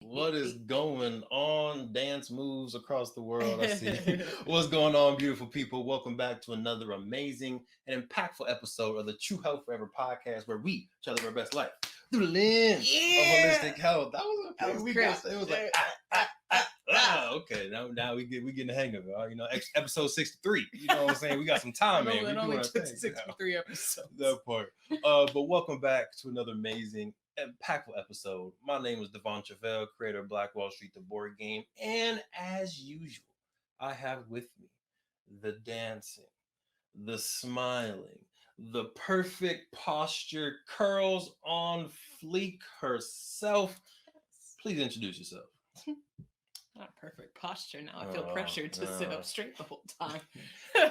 What is going on? Dance moves across the world. I see. What's going on, beautiful people? Welcome back to another amazing and impactful episode of the True Health Forever podcast, where we try to live our best life through the lens of holistic health. That was okay. Was we crisp. got it. Was like okay. Now we getting the hang of it. Episode 63. You know what I'm saying? We got some time, man. It only took 63 episodes. That part. But welcome back to another amazing, impactful episode. My name is Truvel, creator of Black Wall Street, the board game, and as usual, I have with me the dancing, the smiling, the perfect posture, curls on fleek herself. Please introduce yourself. Not perfect posture now. I feel pressured to sit up straight the whole time.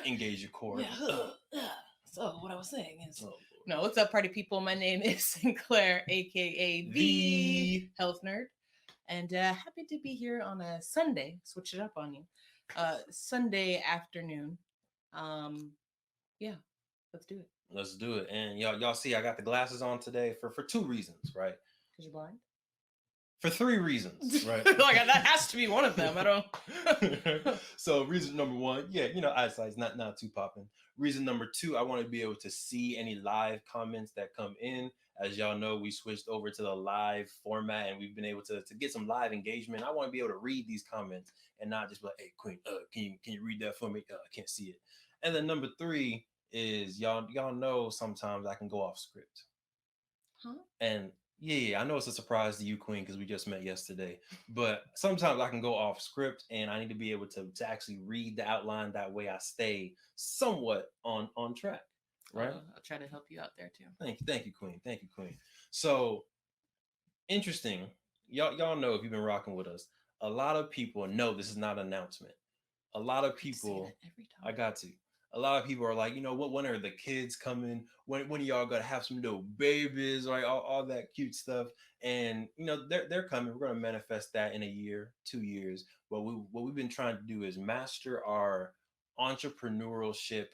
Engage your core. So what I was saying is, no, what's up, party people? My name is Sinclair, aka the Health Nerd, and happy to be here on a Sunday. Switch it up on you, Sunday afternoon. Yeah, let's do it. Let's do it. And y'all see, I got the glasses on today for two reasons, right? Because you're blind. For 3 reasons, right? Like that has to be one of them. I don't. So reason number 1, eyesight's not too popping. Reason number 2, I want to be able to see any live comments that come in. As y'all know, we switched over to the live format, and we've been able to get some live engagement. I want to be able to read these comments and not just be like, "Hey, Queen, can you read that for me? I can't see it." And then number 3 is y'all know sometimes I can go off script. Huh? And yeah, I know it's a surprise to you, Queen, because we just met yesterday. But sometimes I can go off script, and I need to be able to actually read the outline. That way I stay somewhat on track, right? I'll try to help you out there, too. Thank you, Queen. Thank you, Queen. So, interesting. Y'all know, if you've been rocking with us, a lot of people know this is not an announcement. A lot of people, every time. I got to. A lot of people are like, when are the kids coming? When are y'all gonna have some little babies, right? All that cute stuff. And they're coming. We're gonna manifest that in a year, 2 years. What we've been trying to do is master our entrepreneurship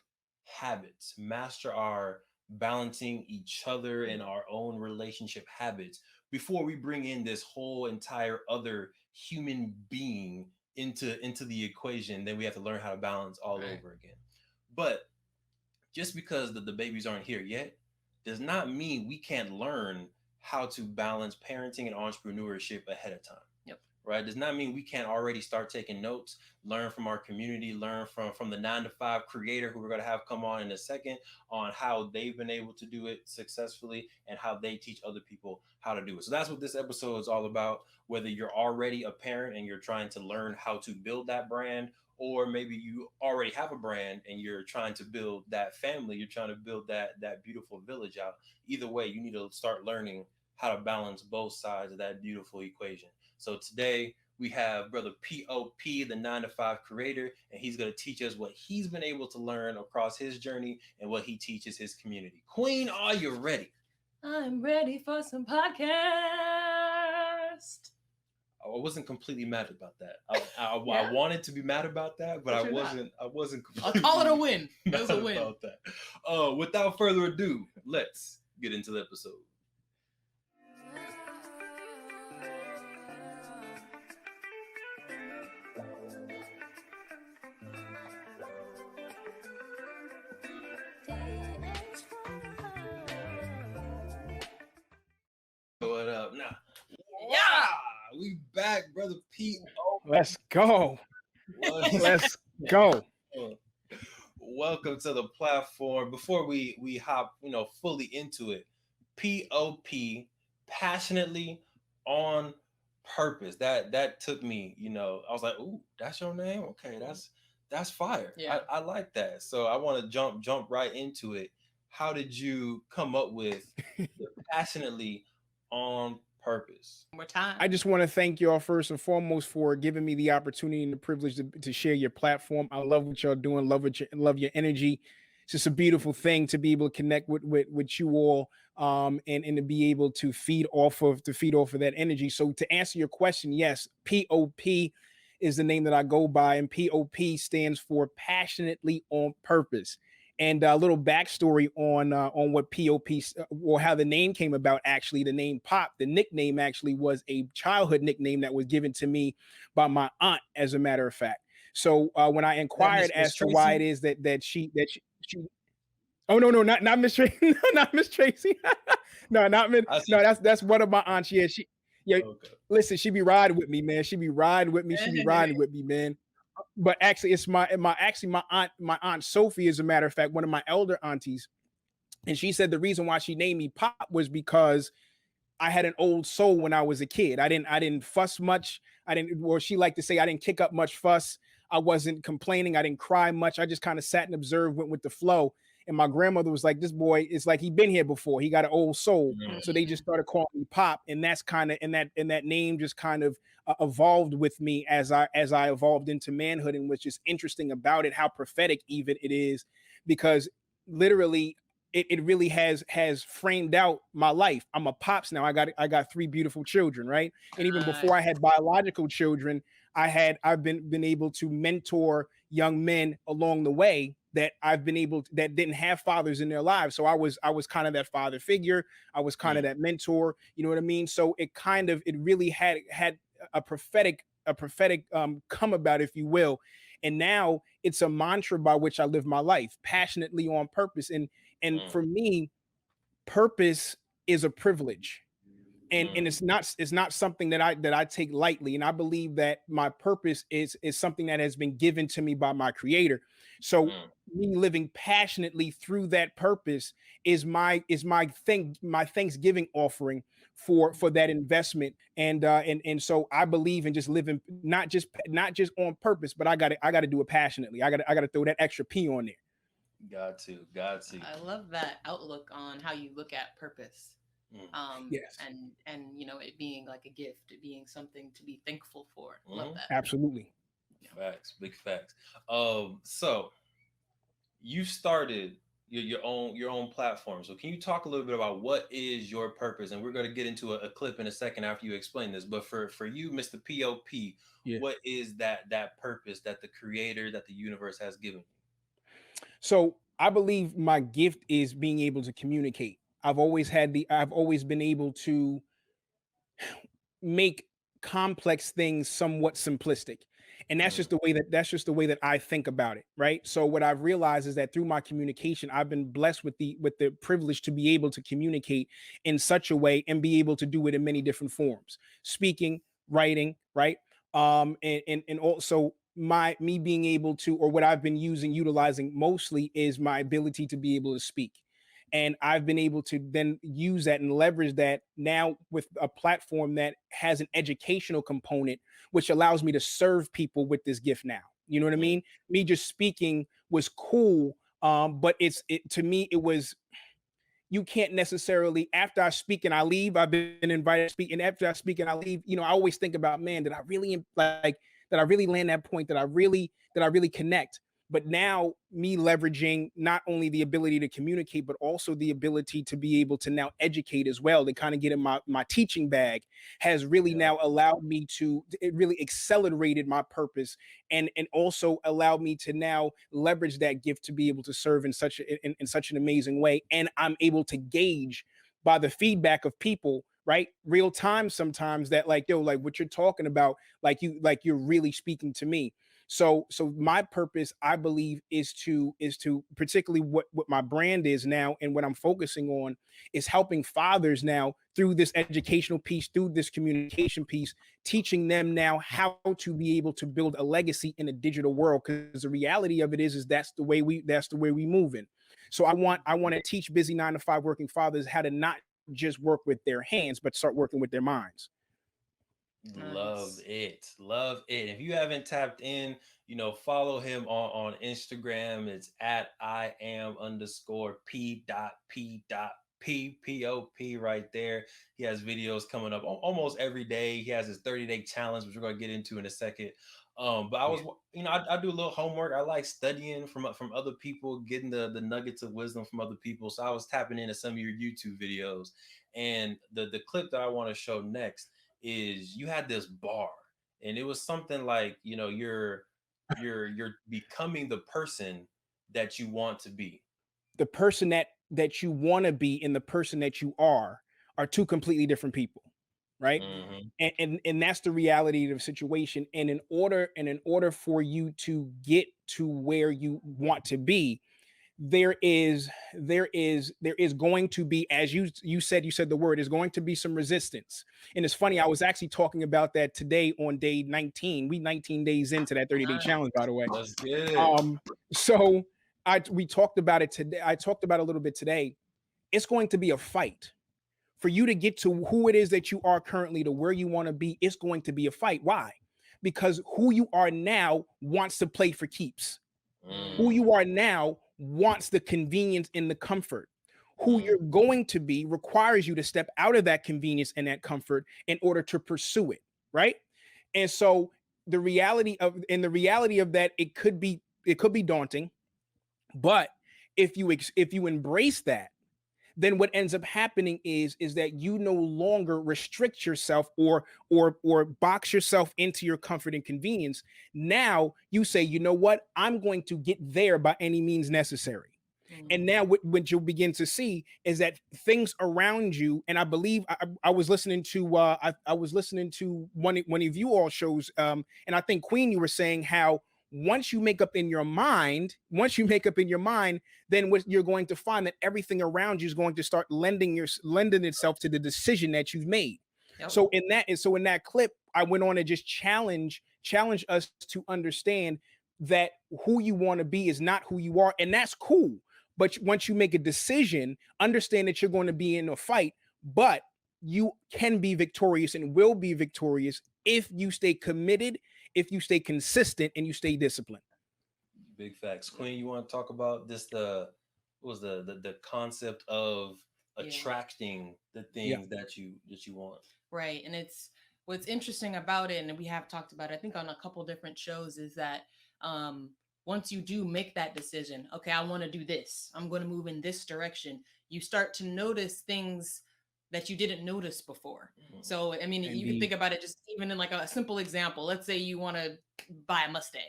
habits, master our balancing each other and our own relationship habits before we bring in this whole entire other human being into the equation. Then we have to learn how to balance all over again. But just because the babies aren't here yet does not mean we can't learn how to balance parenting and entrepreneurship ahead of time. Yep. Right? Does not mean we can't already start taking notes, learn from our community, learn from the 9-to-5 creator who we're going to have come on in a second on how they've been able to do it successfully and how they teach other people how to do it. So that's what this episode is all about. Whether you're already a parent and you're trying to learn how to build that brand, or maybe you already have a brand and you're trying to build that family, you're trying to build that beautiful village out. Either way, you need to start learning how to balance both sides of that beautiful equation. So today we have brother P.O.P., the 9-to-5 creator, and he's going to teach us what he's been able to learn across his journey and what he teaches his community. Queen, are you ready? I'm ready for some podcast. I wasn't completely mad about that. I wanted to be mad about that, but I wasn't completely I'll call it a win. It was a win. About that. Without further ado, let's get into the episode. What up now? Yeah, we back, brother Pete. Let's go. Let's go. Welcome to the platform. Before we hop, fully into it, P.O.P. passionately on purpose. That took me, I was like, ooh, that's your name? Okay, that's fire. Yeah. I like that. So I want to jump right into it. How did you come up with the passionately on purpose? More time. I just want to thank y'all first and foremost for giving me the opportunity and the privilege to share your platform. I love what y'all doing. Love your energy. It's just a beautiful thing to be able to connect with you all, and to be able to feed off of that energy. So to answer your question, yes, P.O.P. is the name that I go by, and P.O.P. stands for passionately on purpose. And a little backstory on what POP or how the name came about. Actually, the name Pop, the nickname actually was a childhood nickname that was given to me by my aunt, as a matter of fact. So when I That inquired Miss as to why it Tracy. is that she oh no, not Miss Tracy, not Miss Tracy. No, not Miss. I see. No, that's one of my aunts. Yeah, yeah. Okay. Listen, she be riding with me, man. She be riding with me. She be riding with me, man. But actually, it's my aunt Sophie, as a matter of fact, one of my elder aunties, and she said the reason why she named me Pop was because I had an old soul when I was a kid. I didn't fuss much. I didn't, or she liked to say, I didn't kick up much fuss. I wasn't complaining. I didn't cry much. I just kind of sat and observed, went with the flow. And my grandmother was like, this boy is like he'd been here before. He got an old soul. So they just started calling me Pop. And that's kind of and that name just kind of evolved with me as I evolved into manhood. And what's just interesting about it, how prophetic even it is, because literally it really has framed out my life. I'm a pops now. I got three beautiful children, right? And even before I had biological children, I've been able to mentor young men along the way that I've been able to, that didn't have fathers in their lives. So I was kind of that father figure. I was kind of that mentor. You know what I mean? So it really had a prophetic come about, if you will. And now it's a mantra by which I live my life passionately on purpose. And for me, purpose is a privilege. And it's not something that I take lightly. And I believe that my purpose is something that has been given to me by my creator. So me living passionately through that purpose is my Thanksgiving offering for that investment. And so I believe in just living not just on purpose, but I gotta do it passionately. I gotta throw that extra P on there. Got to. I love that outlook on how you look at purpose. Yes, And it being like a gift, it being something to be thankful for. Love that. absolutely. Facts, big facts. So you started your own platform. So can you talk a little bit about what is your purpose? And we're going to get into a clip in a second after you explain this. But for you, Mr. POP, Yeah. what is that purpose that the creator, that the universe has given So I believe my gift is being able to communicate. I've always been able to make complex things somewhat simplistic. And you? that's just the way that I think about it, right? So what I've realized is that through my communication, I've been blessed with the privilege to be able to communicate in such a way and be able to do it in many different forms. Speaking, writing, right? And also my me being able to, or what I've been utilizing mostly, is my ability to be able to speak. And I've been able to then use that and leverage that now with a platform that has an educational component, which allows me to serve people with this gift now. You know what I Mm, mean? Me just speaking was cool. But to me, it was, you can't necessarily, after I speak and I leave, I've been invited to speak, and after I speak and I leave, I always think about, man, did I really land that point, that I really connect. But now, me leveraging not only the ability to communicate, but also the ability to be able to now educate as well, to kind of get in my teaching bag, has really yeah. now allowed me to, it really accelerated my purpose, and also allowed me to now leverage that gift to be able to serve in such an amazing way. And I'm able to gauge by the feedback of people, right, real time sometimes, that like, yo, like what you're talking about, like you're really speaking to me. So my purpose, I believe, is to particularly what my brand is now, and what I'm focusing on is helping fathers now through this educational piece, through this communication piece, teaching them now how to be able to build a legacy in a digital world. Because the reality of it is that's the way we move in. So I want to teach busy 9 to 5 working fathers how to not just work with their hands, but start working with their minds. Love Nice. it. Love it. If you haven't tapped in, follow him on Instagram. It's at I am underscore P dot P dot PPOP right there. He has videos coming up almost every day. He has his 30-day challenge, which we're going to get into in a second. But I Yeah. was, I do a little homework. I like studying from other people, getting the nuggets of wisdom from other people. So I was tapping into some of your YouTube videos, and the clip that I want to show next is you had this bar, and it was something like, you're becoming the person that you want to be. the person that you want to be and the person that you are two completely different people, right? And that's the reality of the situation. And in order for you to get to where you want to be, there is going to be, as you said the word, is going to be some resistance. And it's funny, I was actually talking about that today on day 19. We 19 days into that 30-day challenge, by the way. That's good. So we talked about it today. I talked about it a little bit today. It's going to be a fight for you to get to who it is that you are currently, to where you want to be. It's going to be a fight. Why? Because who you are now wants to play for keeps. Who you are now wants the convenience and the comfort. Who you're going to be requires you to step out of that convenience and that comfort in order to pursue it, right? And so the reality of that, it could be daunting, but if you embrace that, then what ends up happening is that you no longer restrict yourself or box yourself into your comfort and convenience. Now you say, you know what, I'm going to get there by any means necessary. And now what you'll begin to see is that things around you, and I believe I was listening to I was listening to one of you all shows, and I think Queen, you were saying how once you make up in your mind, then what you're going to find that everything around you is going to start lending itself to the decision that you've made. Yep. So in that clip, I went on to just challenge us to understand that who you want to be is not who you are, and that's cool. But once you make a decision, understand that you're going to be in a fight, but you can be victorious and will be victorious if you stay committed, if you stay consistent, and you stay disciplined. Big facts. Queen, you want to talk about this? The concept of attracting the things that you want. Right. And it's what's interesting about it, and we have talked about it, I think on a couple different shows, is that once you do make that decision, okay, I want to do this, I'm going to move in this direction, you start to notice things that you didn't notice before. So, I mean, you can think about it just even in like a simple example. Let's say you want to buy a Mustang.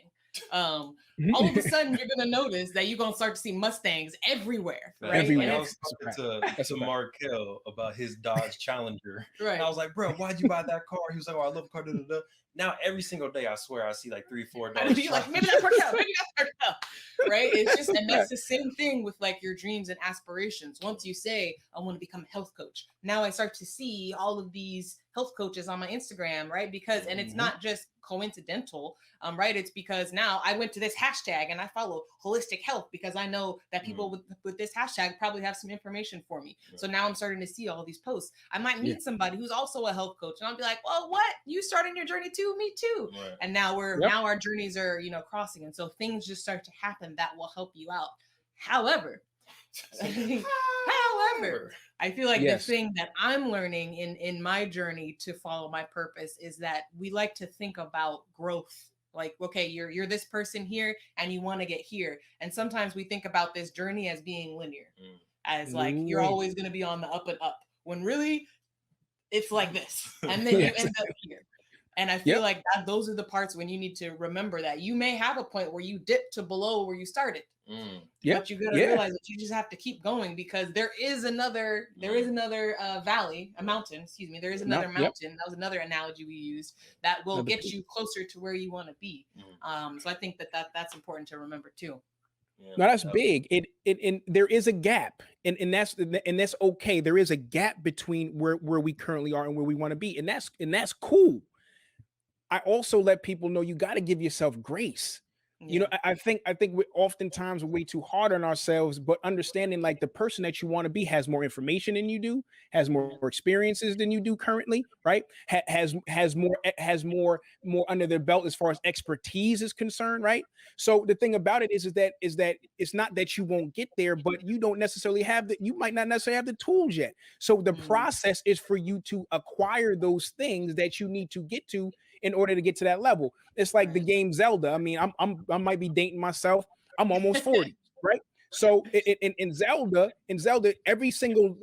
All of a sudden, you're going to notice that you're going to start to see Mustangs everywhere. Right? Everywhere. I was talking to Markel about his Dodge Challenger. Right. And I was like, bro, why'd you buy that car? He was like, oh, I love the car. Now, every single day, I swear, I see like 3-4 Dodge. You're like, maybe that's Markel. Right? It's just, and that's the same thing with like your dreams and aspirations. Once you say, I want to become a health coach, now I start to see all of these health coaches on my Instagram, right? Because, and it's not just coincidental, right? It's because now I went to this hashtag and I follow holistic health because I know that people with this hashtag probably have some information for me. So now I'm starting to see all these posts. I might meet somebody who's also a health coach and I'll be like, well, what? You starting your journey too? Me too. Right. And now now our journeys are, crossing. And so things just start to happen that will help you out. However, I feel like the thing that I'm learning in my journey to follow my purpose is that we like to think about growth. Like, okay, you're this person here and you want to get here. And sometimes we think about this journey as being linear, as like you're always going to be on the up and up, when really it's like this. And then you end up here. And I feel like those are the parts when you need to remember that you may have a point where you dip to below where you started. But you got to realize that you just have to keep going because there is another valley, a mountain, excuse me. There is another mountain. That was another analogy we used that will get you closer to where you want to be. So I think that's important to remember too. No, that's big. And there is a gap, and that's okay. There is a gap between where we currently are and where we want to be, and that's cool. I also let people know you got to give yourself grace. I think we oftentimes we're way too hard on ourselves, but understanding like the person that you want to be has more information than you do, has more experiences than you do currently, right? Has more under their belt as far as expertise is concerned, right? So the thing about it is that it's not that you won't get there, but you don't necessarily you might not necessarily have the tools yet. So the process is for you to acquire those things that you need to get to in order to get to that level. It's like the game Zelda. I mean, I might be dating myself. I'm almost 40, right? So in Zelda, every single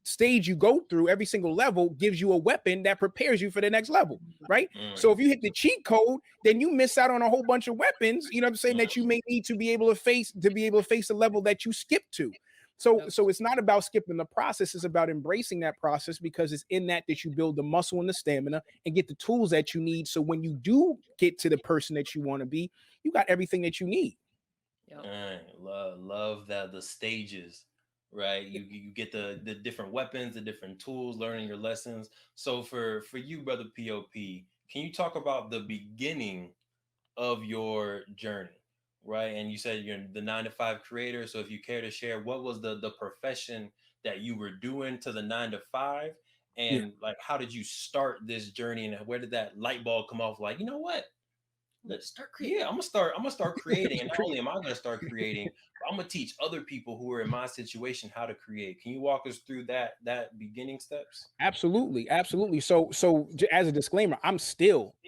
stage you go through, every single level gives you a weapon that prepares you for the next level, right? So if you hit the cheat code, then you miss out on a whole bunch of weapons, you know what I'm saying, that you may need to be able to face the level that you skipped to. So it's not about skipping the process, it's about embracing that process, because it's in that you build the muscle and the stamina and get the tools that you need. So when you do get to the person that you want to be, you got everything that you need. Love that, the stages, right? You get the different weapons, the different tools, learning your lessons. So for you, brother POP, can you talk about the beginning of your journey, right? And you said you're the 9 to 5 creator. So if you care to share, what was the profession that you were doing to the 9 to 5, and like how did you start this journey, and where did that light bulb come off? Like, you know what? Let's start creating. Yeah, I'm gonna start creating, and not only am I gonna start creating, but I'm gonna teach other people who are in my situation how to create. Can you walk us through that beginning steps? Absolutely. So as a disclaimer, I'm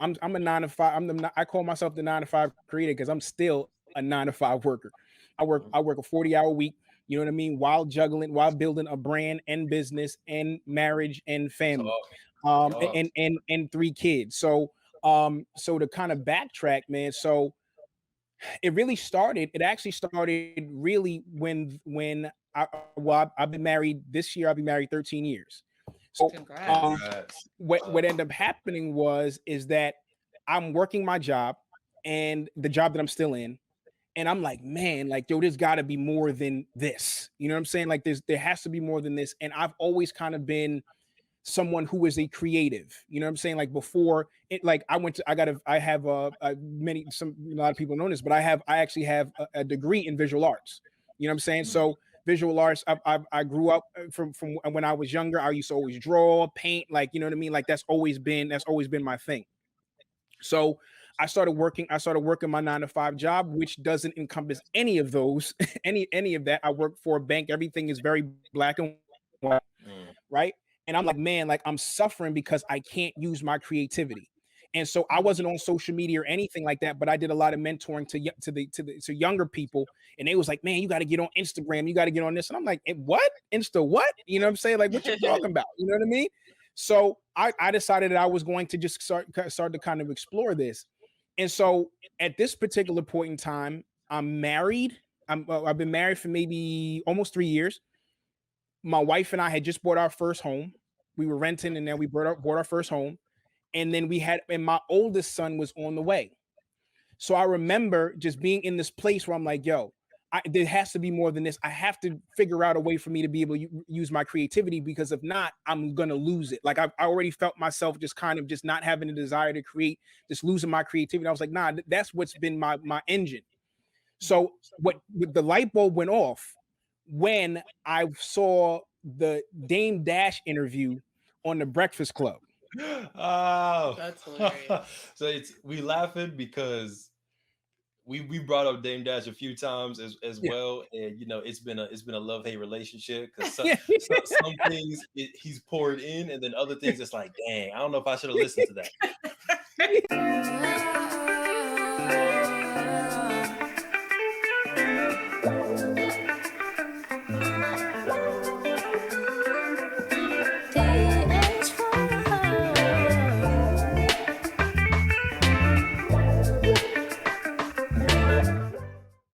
a 9 to 5. I call myself the 9 to 5 creator because I'm still a 9 to 5 worker. I work a 40-hour week. You know what I mean? While building a brand and business and marriage and family, and 3 kids. So to kind of backtrack, man. So it actually started really when I've been married this year. I'll be married 13 years. So what ended up happening is that I'm working my job, and the job that I'm still in, and I'm like, man, like, yo, there's got to be more than this. You know what I'm saying? Like, there has to be more than this. And I've always kind of been someone who is a creative, you know what I'm saying? Like before it, like I have a lot of people know this, but I actually have a degree in visual arts. You know what I'm saying? So visual arts, I grew up from when I was younger. I used to always draw, paint, like, you know what I mean? Like that's always been my thing. So I started working my 9 to 5 job, which doesn't encompass any of those, any of that. I work for a bank. Everything is very black and white, right? And I'm like, man, like I'm suffering because I can't use my creativity. And so I wasn't on social media or anything like that, but I did a lot of mentoring to younger people. And they was like, man, you got to get on Instagram. You got to get on this. And I'm like, what? Insta what? You know what I'm saying? Like, what you talking about? You know what I mean? So I decided that I was going to just start to kind of explore this. And so at this particular point in time, I'm married. I've been married for maybe almost 3 years. My wife and I had just bought our first home. We were renting, and then we bought our first home. And then and my oldest son was on the way. So I remember just being in this place where I'm like, yo, there has to be more than this. I have to figure out a way for me to be able to use my creativity, because if not, I'm going to lose it. Like I already felt myself just kind of just not having the desire to create, just losing my creativity. I was like, nah, that's what's been my engine. So the light bulb went off when I saw the Dame Dash interview on the Breakfast Club. Oh, that's hilarious. So we laughing because we brought up Dame Dash a few times as well, and you know it's been a love-hate relationship, because some things he's poured in, and then other things it's like, dang, I don't know if I should have listened to that.